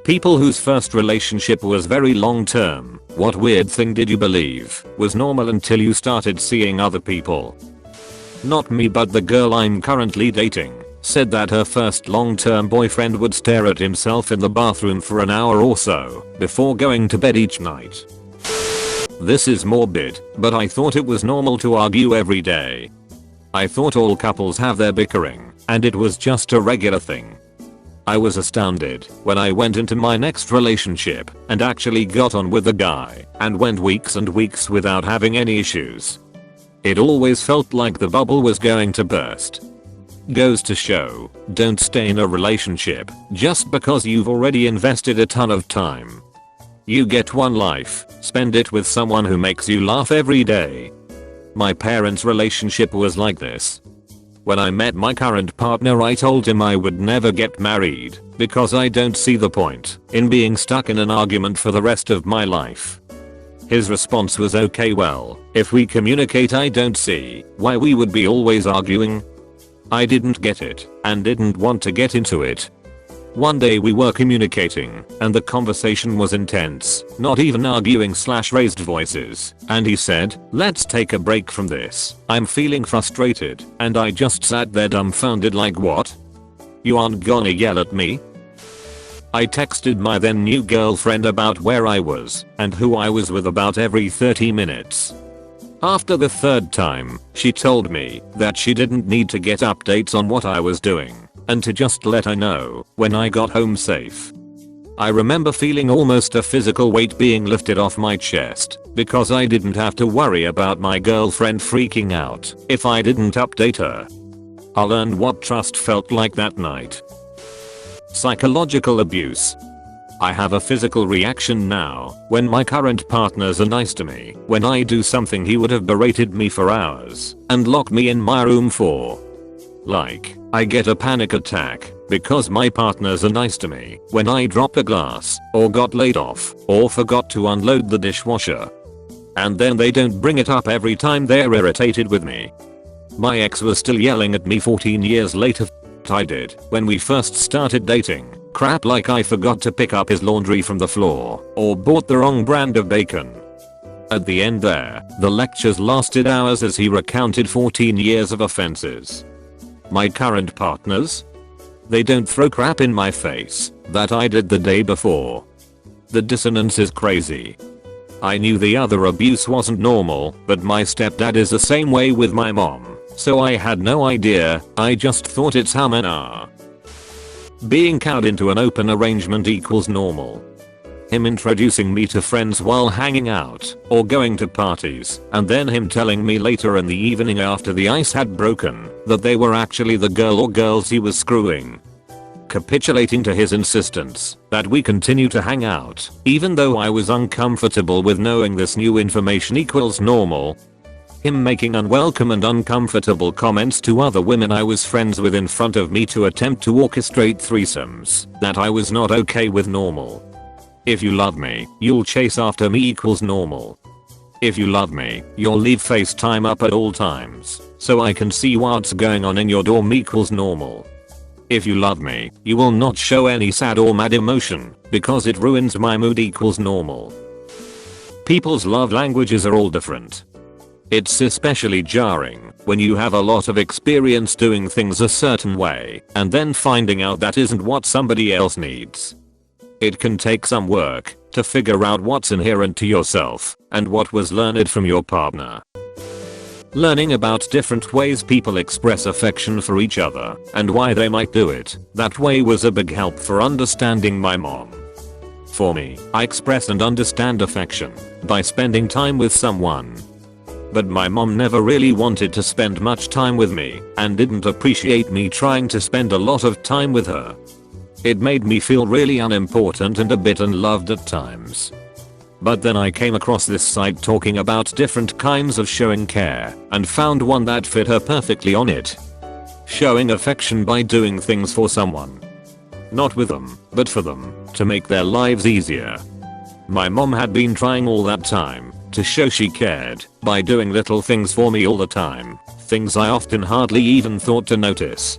People whose first relationship was very long term, what weird thing did you believe was normal until you started seeing other people? Not me, but the girl I'm currently dating said that her first long-term boyfriend would stare at himself in the bathroom for an hour or so before going to bed each night. This is morbid, but I thought it was normal to argue every day. I thought all couples have their bickering, and it was just a regular thing. I was astounded when I went into my next relationship and actually got on with the guy and went weeks and weeks without having any issues. It always felt like the bubble was going to burst. Goes to show, don't stay in a relationship just because you've already invested a ton of time. You get one life, spend it with someone who makes you laugh every day. My parents' relationship was like this. When I met my current partner, I told him I would never get married because I don't see the point in being stuck in an argument for the rest of my life. His response was, okay, well, if we communicate, I don't see why we would be always arguing. I didn't get it and didn't want to get into it. One day we were communicating and the conversation was intense, not even arguing/raised voices, and he said, let's take a break from this. I'm feeling frustrated, and I just sat there dumbfounded like, what? You aren't gonna yell at me? I texted my then new girlfriend about where I was and who I was with about every 30 minutes. After the third time, she told me that she didn't need to get updates on what I was doing and to just let her know when I got home safe. I remember feeling almost a physical weight being lifted off my chest because I didn't have to worry about my girlfriend freaking out if I didn't update her. I learned what trust felt like that night. Psychological abuse. I have a physical reaction now when my current partners are nice to me. When I do something he would have berated me for hours and locked me in my room for. Like, I get a panic attack because my partners are nice to me when I drop a glass, or got laid off, or forgot to unload the dishwasher. And then they don't bring it up every time they're irritated with me. My ex was still yelling at me 14 years later I did when we first started dating. Crap like I forgot to pick up his laundry from the floor, or bought the wrong brand of bacon. At the end there, the lectures lasted hours as he recounted 14 years of offenses. My current partners? They don't throw crap in my face that I did the day before. The dissonance is crazy. I knew the other abuse wasn't normal, but my stepdad is the same way with my mom, so I had no idea. I just thought it's how men are. Being cowed into an open arrangement equals normal. Him introducing me to friends while hanging out or going to parties, and then him telling me later in the evening after the ice had broken that they were actually the girl or girls he was screwing. Capitulating to his insistence that we continue to hang out even though I was uncomfortable with knowing this new information equals normal. Him making unwelcome and uncomfortable comments to other women I was friends with in front of me to attempt to orchestrate threesomes that I was not okay with normal. If you love me, you'll chase after me equals normal. If you love me, you'll leave FaceTime up at all times so I can see what's going on in your dorm equals normal. If you love me, you will not show any sad or mad emotion because it ruins my mood equals normal. People's love languages are all different. It's especially jarring when you have a lot of experience doing things a certain way and then finding out that isn't what somebody else needs. It can take some work to figure out what's inherent to yourself and what was learned from your partner. Learning about different ways people express affection for each other and why they might do it that way was a big help for understanding my mom. For me, I express and understand affection by spending time with someone. But my mom never really wanted to spend much time with me and didn't appreciate me trying to spend a lot of time with her. It made me feel really unimportant and a bit unloved at times. But then I came across this site talking about different kinds of showing care and found one that fit her perfectly on it. Showing affection by doing things for someone. Not with them, but for them, to make their lives easier. My mom had been trying all that time to show she cared by doing little things for me all the time, things I often hardly even thought to notice.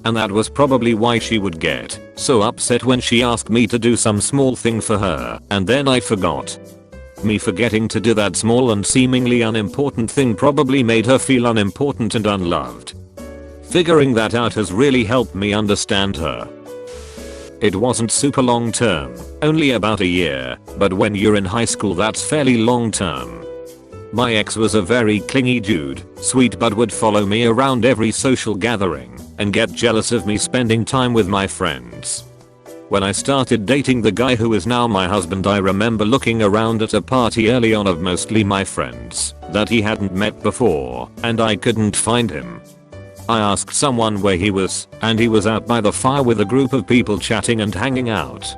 and that was probably why she would get so upset when she asked me to do some small thing for her and then I forgot. Me forgetting to do that small and seemingly unimportant thing probably made her feel unimportant and unloved. Figuring that out has really helped me understand her. It wasn't super long term, only about a year, but when you're in high school that's fairly long term. My ex was a very clingy dude, sweet but would follow me around every social gathering and get jealous of me spending time with my friends. When I started dating the guy who is now my husband, I remember looking around at a party early on of mostly my friends that he hadn't met before, and I couldn't find him. I asked someone where he was, and he was out by the fire with a group of people chatting and hanging out.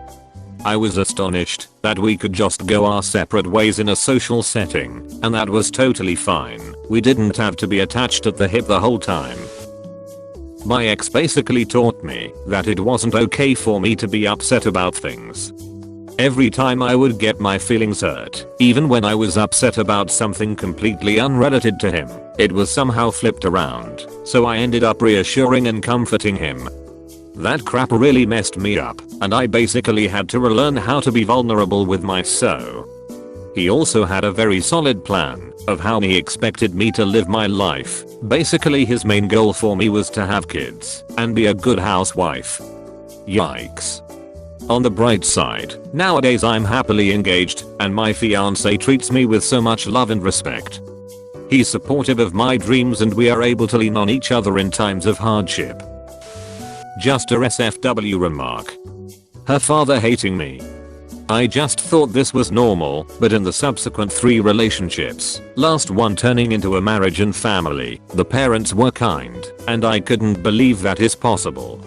I was astonished that we could just go our separate ways in a social setting, and that was totally fine. We didn't have to be attached at the hip the whole time. My ex basically taught me that it wasn't okay for me to be upset about things. Every time I would get my feelings hurt, even when I was upset about something completely unrelated to him, it was somehow flipped around, so I ended up reassuring and comforting him. That crap really messed me up, and I basically had to relearn how to be vulnerable with my so. He also had a very solid plan of how he expected me to live my life. Basically his main goal for me was to have kids and be a good housewife. Yikes. On the bright side, nowadays I'm happily engaged and my fiance treats me with so much love and respect. He's supportive of my dreams and we are able to lean on each other in times of hardship. Just a SFW remark. Her father hating me. I just thought this was normal, but in the subsequent 3 relationships, last one turning into a marriage and family, the parents were kind, and I couldn't believe that is possible.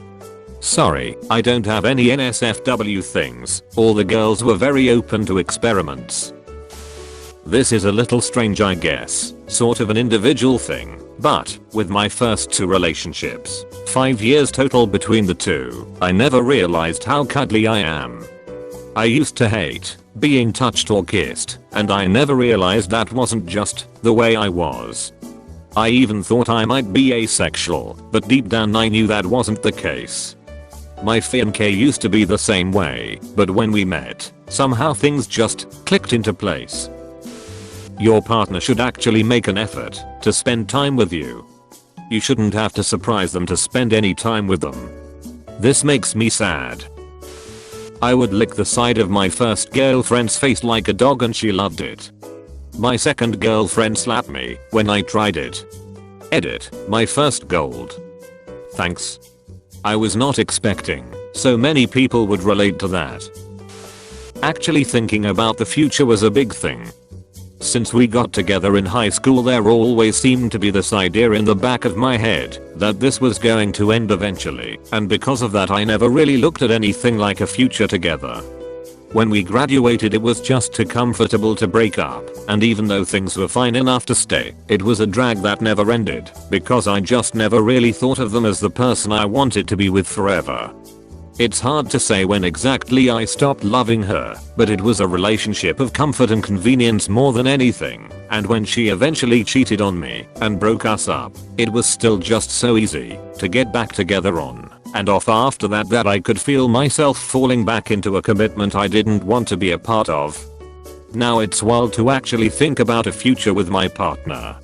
Sorry, I don't have any NSFW things, all the girls were very open to experiments. This is a little strange I guess, sort of an individual thing, but with my first 2 relationships, 5 years total between the 2, I never realized how cuddly I am. I used to hate being touched or kissed, and I never realized that wasn't just the way I was. I even thought I might be asexual, but deep down I knew that wasn't the case. My fiancé used to be the same way, but when we met, somehow things just clicked into place. Your partner should actually make an effort to spend time with you. You shouldn't have to surprise them to spend any time with them. This makes me sad. I would lick the side of my first girlfriend's face like a dog and she loved it. My second girlfriend slapped me when I tried it. Edit, my first gold. Thanks. I was not expecting so many people would relate to that. Actually thinking about the future was a big thing. Since we got together in high school there always seemed to be this idea in the back of my head that this was going to end eventually, and because of that I never really looked at anything like a future together. When we graduated it was just too comfortable to break up, and even though things were fine enough to stay, it was a drag that never ended because I just never really thought of them as the person I wanted to be with forever. It's hard to say when exactly I stopped loving her, but it was a relationship of comfort and convenience more than anything, and when she eventually cheated on me and broke us up, it was still just so easy to get back together on and off after that I could feel myself falling back into a commitment I didn't want to be a part of. Now it's wild to actually think about a future with my partner.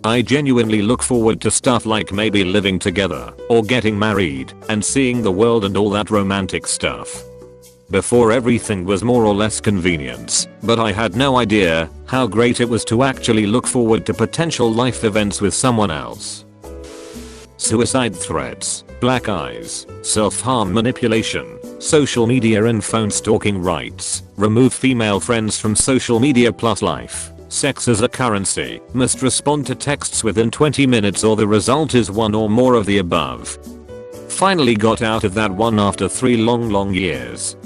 I genuinely look forward to stuff like maybe living together or getting married and seeing the world and all that romantic stuff. Before everything was more or less convenience, but I had no idea how great it was to actually look forward to potential life events with someone else. Suicide threats, black eyes, self-harm manipulation, social media and phone stalking rights, remove female friends from social media plus life. Sex as a currency, must respond to texts within 20 minutes or the result is one or more of the above. Finally got out of that one after 3 long years.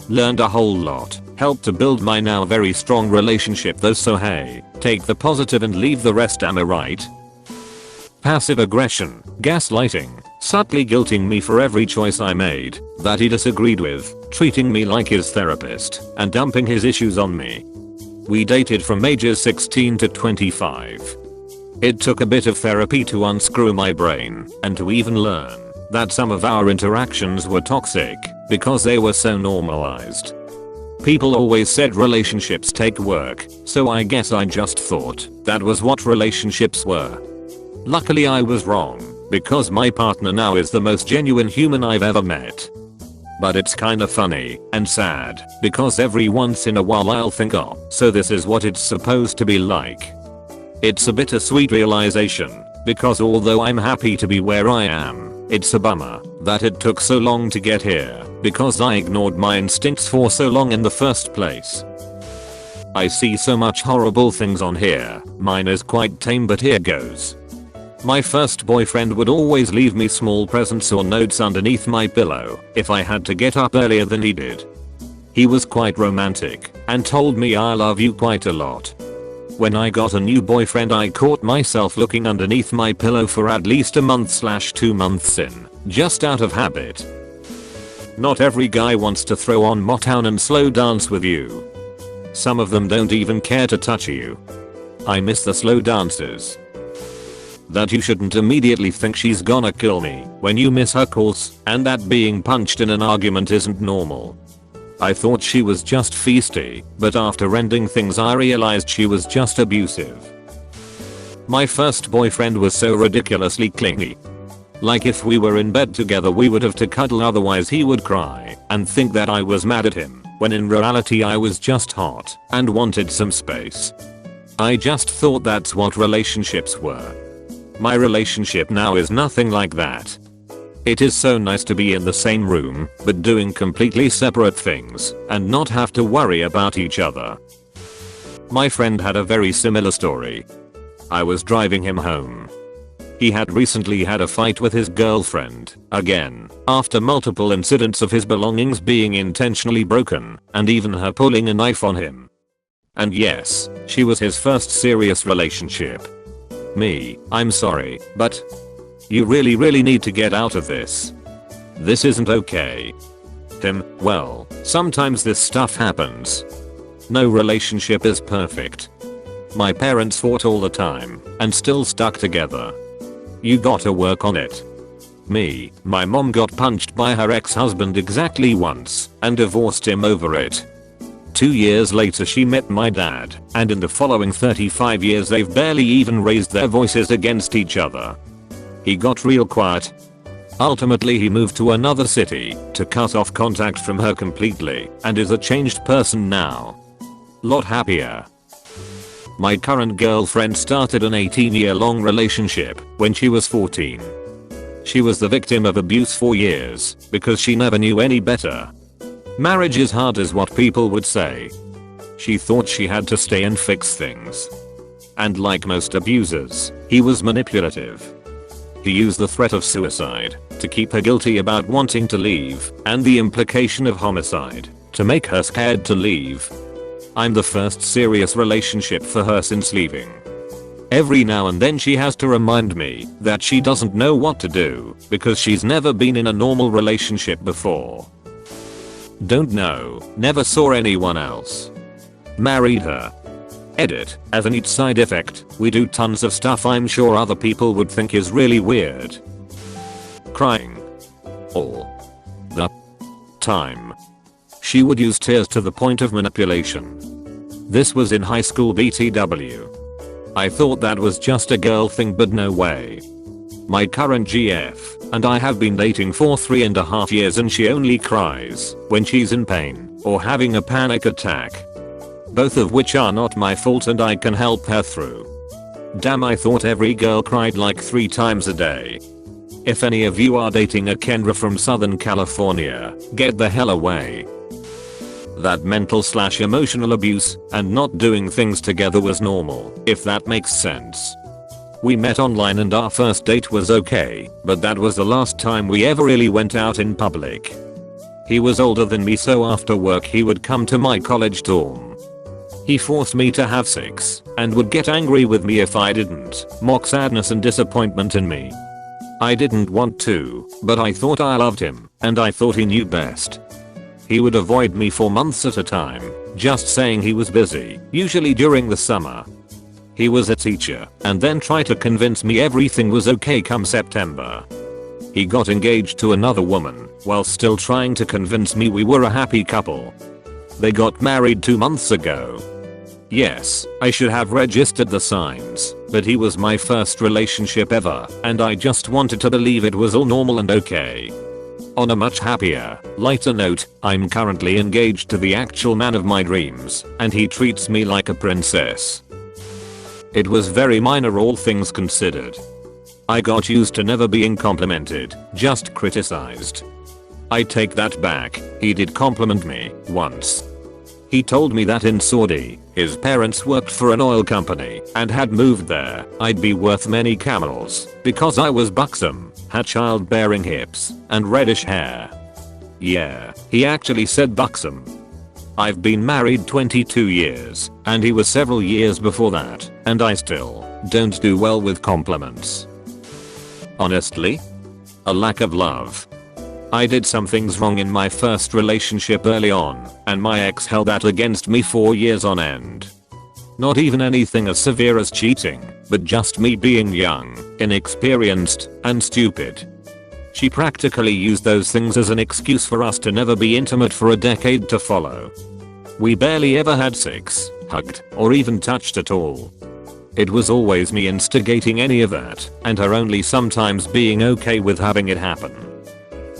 Learned a whole lot, helped to build my now very strong relationship though, so hey, take the positive and leave the rest, am I right? Passive aggression, gaslighting, subtly guilting me for every choice I made that he disagreed with, treating me like his therapist, and dumping his issues on me. We dated from ages 16 to 25. It took a bit of therapy to unscrew my brain and to even learn that some of our interactions were toxic because they were so normalized. People always said relationships take work, so I guess I just thought that was what relationships were. Luckily I was wrong, because my partner now is the most genuine human I've ever met. But it's kinda funny and sad because every once in a while I'll think, oh, so this is what it's supposed to be like. It's a bittersweet realization because although I'm happy to be where I am, it's a bummer that it took so long to get here because I ignored my instincts for so long in the first place. I see so much horrible things on here. Mine is quite tame, but here goes. My first boyfriend would always leave me small presents or notes underneath my pillow if I had to get up earlier than he did. He was quite romantic and told me I love you quite a lot. When I got a new boyfriend I caught myself looking underneath my pillow for at least a month/2 months in, just out of habit. Not every guy wants to throw on Motown and slow dance with you. Some of them don't even care to touch you. I miss the slow dances. That you shouldn't immediately think she's gonna kill me when you miss her calls, and that being punched in an argument isn't normal. I thought she was just feisty, but after ending things I realized she was just abusive. My first boyfriend was so ridiculously clingy. Like if we were in bed together we would have to cuddle, otherwise he would cry and think that I was mad at him, when in reality I was just hot and wanted some space. I just thought that's what relationships were. My relationship now is nothing like that. It is so nice to be in the same room, but doing completely separate things and not have to worry about each other. My friend had a very similar story. I was driving him home. He had recently had a fight with his girlfriend, again, after multiple incidents of his belongings being intentionally broken, and even her pulling a knife on him. And yes, she was his first serious relationship. I'm sorry, but you really need to get out of this. This isn't okay. Well, sometimes this stuff happens. No relationship is perfect. My parents fought all the time and still stuck together. You gotta work on it. My mom got punched by her ex-husband exactly once and divorced him over it. 2 years later she met my dad, and in the following 35 years they've barely even raised their voices against each other. He got real quiet. Ultimately he moved to another city to cut off contact from her completely and is a changed person now. Lot happier. My current girlfriend started an 18-year-long relationship when she was 14. She was the victim of abuse for years because she never knew any better. Marriage is hard is what people would say. She thought she had to stay and fix things. And like most abusers, he was manipulative. He used the threat of suicide to keep her guilty about wanting to leave, and the implication of homicide to make her scared to leave. I'm the first serious relationship for her since leaving. Every now and then she has to remind me that she doesn't know what to do because she's never been in a normal relationship before. Don't know, never saw anyone else. Married her. Edit, as a neat side effect, we do tons of stuff I'm sure other people would think is really weird. Crying. All the time. She would use tears to the point of manipulation. This was in high school BTW. I thought that was just a girl thing, but no way. My current GF and I have been dating for 3.5 years and she only cries when she's in pain or having a panic attack. Both of which are not my fault and I can help her through. Damn, I thought every girl cried like 3 times a day. If any of you are dating a Kendra from Southern California, get the hell away. That mental/emotional abuse and not doing things together was normal, if that makes sense. We met online and our first date was okay, but that was the last time we ever really went out in public. He was older than me, so after work he would come to my college dorm. He forced me to have sex and would get angry with me if I didn't, mock sadness and disappointment in me. I didn't want to, but I thought I loved him and I thought he knew best. He would avoid me for months at a time, just saying he was busy, usually during the summer. He was a teacher and then try to convince me everything was okay come September. He got engaged to another woman while still trying to convince me we were a happy couple. They got married 2 months ago. Yes, I should have registered the signs, but he was my first relationship ever, and I just wanted to believe it was all normal and okay. On a much happier, lighter note, I'm currently engaged to the actual man of my dreams, and he treats me like a princess. It was very minor all things considered. I got used to never being complimented, just criticized. I take that back, he did compliment me once. He told me that in Saudi, his parents worked for an oil company and had moved there, I'd be worth many camels because I was buxom, had childbearing hips, and reddish hair. Yeah, he actually said buxom. I've been married 22 years, and he was several years before that, and I still don't do well with compliments. Honestly? A lack of love. I did some things wrong in my first relationship early on, and my ex held that against me for years on end. Not even anything as severe as cheating, but just me being young, inexperienced, and stupid. She practically used those things as an excuse for us to never be intimate for a decade to follow. We barely ever had sex, hugged, or even touched at all. It was always me instigating any of that, and her only sometimes being okay with having it happen.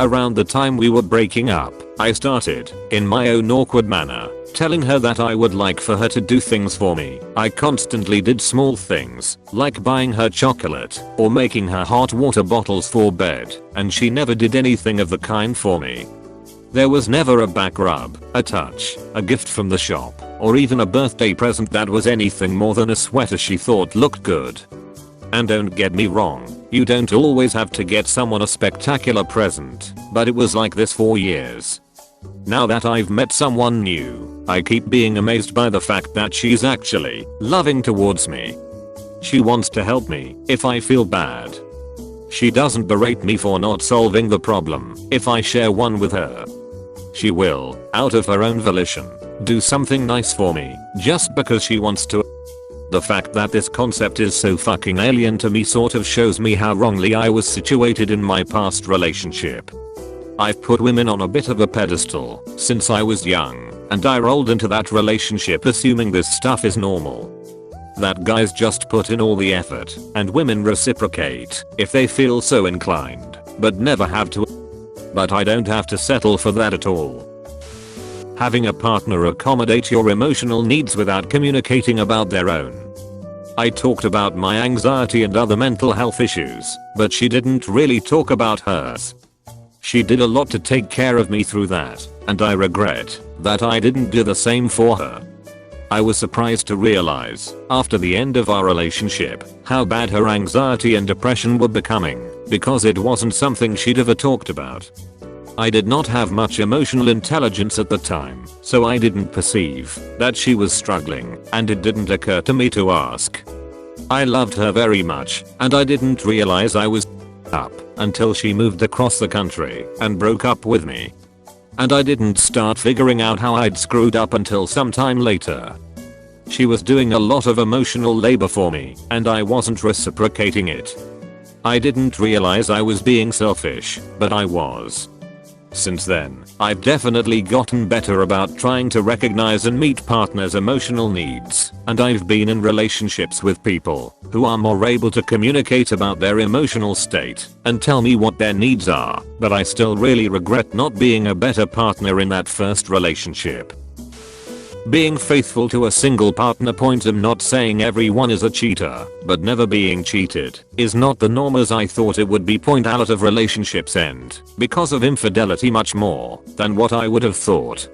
Around the time we were breaking up, I started, in my own awkward manner, telling her that I would like for her to do things for me. I constantly did small things, like buying her chocolate, or making her hot water bottles for bed, and she never did anything of the kind for me. There was never a back rub, a touch, a gift from the shop, or even a birthday present that was anything more than a sweater she thought looked good. And don't get me wrong, you don't always have to get someone a spectacular present, but it was like this for years. Now that I've met someone new, I keep being amazed by the fact that she's actually loving towards me. She wants to help me if I feel bad. She doesn't berate me for not solving the problem if I share one with her. She will, out of her own volition, do something nice for me just because she wants to. The fact that this concept is so fucking alien to me sort of shows me how wrongly I was situated in my past relationship. I've put women on a bit of a pedestal since I was young, and I rolled into that relationship assuming this stuff is normal. That guys just put in all the effort, and women reciprocate if they feel so inclined, but never have to. But I don't have to settle for that at all. Having a partner accommodate your emotional needs without communicating about their own. I talked about my anxiety and other mental health issues, but she didn't really talk about hers. She did a lot to take care of me through that, and I regret that I didn't do the same for her. I was surprised to realize, after the end of our relationship, how bad her anxiety and depression were becoming, because it wasn't something she'd ever talked about. I did not have much emotional intelligence at the time, so I didn't perceive that she was struggling, and it didn't occur to me to ask. I loved her very much, and I didn't realize I was up until she moved across the country and broke up with me. And I didn't start figuring out how I'd screwed up until sometime later. She was doing a lot of emotional labor for me, and I wasn't reciprocating it. I didn't realize I was being selfish, but I was. Since then, I've definitely gotten better about trying to recognize and meet partners' emotional needs, and I've been in relationships with people who are more able to communicate about their emotional state and tell me what their needs are, but I still really regret not being a better partner in that first relationship. Being faithful to a single partner. I'm not saying everyone is a cheater, but never being cheated is not the norm as I thought it would be. A lot of relationships end because of infidelity much more than what I would have thought.